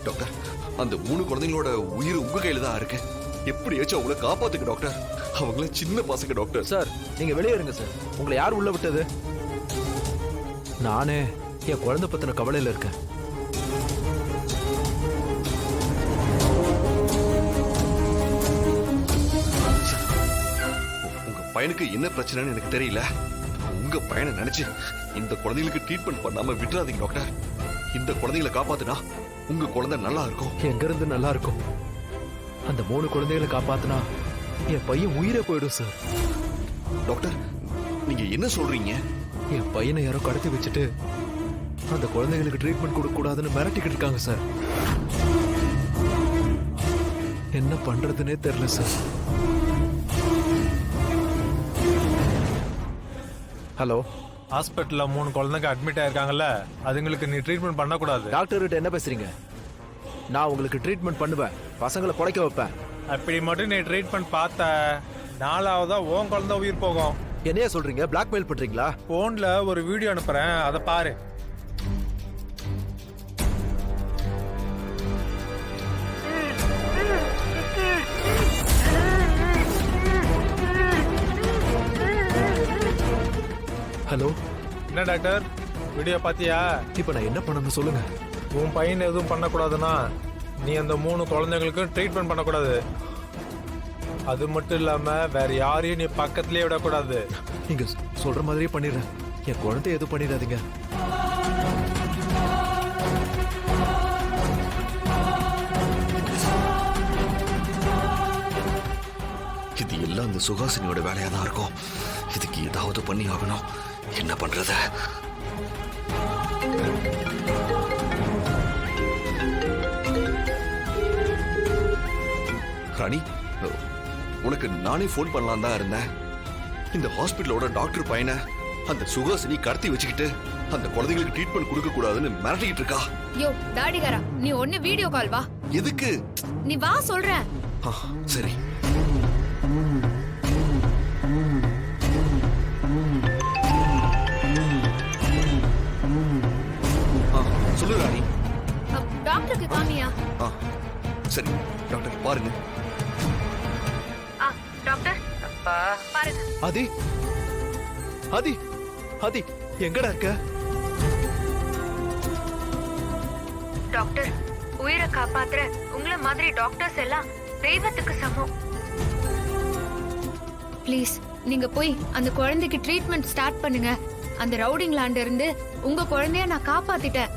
Doctor, அந்த 3 குழந்தைங்களோட உயிர் உங்க கையில தான் இருக்கு. எப்படியாச்சும் அவங்கள காப்பாத்துங்க டாக்டர். அவங்கள சின்ன பசங்க டாக்டர். சார் நீங்க வெளியே இருங்க சார். உங்களை யார் உள்ள விட்டது? நானே என் குழந்தை பத்தின கவலையில இருக்கேன். உங்க பையனுக்கு என்ன பிரச்சனைன்னு எனக்கு தெரியல. உங்க பையனை நினைச்சு இந்த குழந்தைகளுக்கு ட்ரீட்மெண்ட் பண்ணாம விட்டுறாதீங்க டாக்டர். இந்த குழந்தைகளை காப்பாத்துனா உங்க குழந்தை நல்லா இருக்கும். எங்க இருந்து நல்லா இருக்கும்? அந்த 3 குழந்தைகளை காப்பாத்தினா என் பையன் உயிரே போயிடும் சார். டாக்டர், நீங்க என்ன சொல்றீங்க? என் பையனை யாரோ கடத்தி வச்சுட்டு அந்த குழந்தைகளுக்கு ட்ரீட்மெண்ட் கொடுக்க கூடாதுன்னு மிரட்டிக்கிட்டு இருக்காங்க சார். என்ன பண்றதுன்னே தெரியல சார். ஹலோ, ஹாஸ்பிட்டல்ல 3 குழந்தைங்க அட்மிட் ஆயிருக்காங்கல்ல, அதுங்களுக்கு நீ ட்ரீட்மெண்ட் பண்ணக்கூடாது. டாக்டர் கிட்ட என்ன பேசுறீங்க? நான் உங்களுக்கு ட்ரீட்மெண்ட் பண்ணுவேன், பசங்களை குறைக்க வைப்பேன். அப்படி மட்டும் நீ ட்ரீட்மெண்ட் பார்த்த 4ஆவதா உன் குழந்தை உயிர் போகும். என்னையா சொல்றீங்க? பிளாக்மெயில் பண்றீங்களா? போன்ல ஒரு வீடியோ அனுப்புறேன், அதை பாரு. ஹலோ, என்ன டாக்டர், வீடியோ பாத்தியா? இப்ப நான் என்ன பண்ணணும் சொல்லுங்க. உன் பையன் எதுவும் பண்ணக்கூடாதுன்னா நீ அந்த 3 குழந்தைங்களுக்கு ட்ரீட்மெண்ட் பண்ணக்கூடாது. அது மட்டும் இல்லாம வேற யாரையும் நீ பக்கத்திலே விடக்கூடாது. நீங்க சொல்ற மாதிரியே பண்ணிடுறேன். என் குழந்தை எதுவும் பண்ணிடாதீங்க. இது எல்லாம் இந்த சுகாசினியோட வேலையா தான் இருக்கும். இதுக்கு ஏதாவது பண்ணி ஆகணும். என்ன பண்றது? ராணி, உனக்கு நானே போன் பண்ணலாம் தான் இருந்தேன். இந்த ஹாஸ்பிட்டலோட டாக்டர் பையனை அந்த சுகாசினி கடத்தி வச்சுக்கிட்டு அந்த குழந்தைகளுக்கு ட்ரீட்மெண்ட் கொடுக்க கூடாதுன்னு மிரட்டிக்கிட்டு இருக்கா. யோ டாடிகாரா, நீ ஒன்னு வீடியோ கால் வா. எதுக்கு? நீ வா சொல்றேன். சரி. சொல்லு ராணி. டாக்டருக்கு காமியா? சரி டாக்டர், பாருங்க. டாக்டர் பாருங்க. ஆதி, ஆதி, ஆதி, எங்கடா இருக்க? டாக்டர், உயிரை காப்பாத்துற உங்களை மாதிரி டாக்டர்ஸ் எல்லாம் தெய்வத்துக்கு சமம். ப்ளீஸ் நீங்க போய் அந்த குழந்தைக்கு ட்ரீட்மெண்ட் ஸ்டார்ட் பண்ணுங்க. அந்த ரவுடிங்லாண்ட இருந்து உங்க குழந்தைய நான் காப்பாத்திட்டேன்.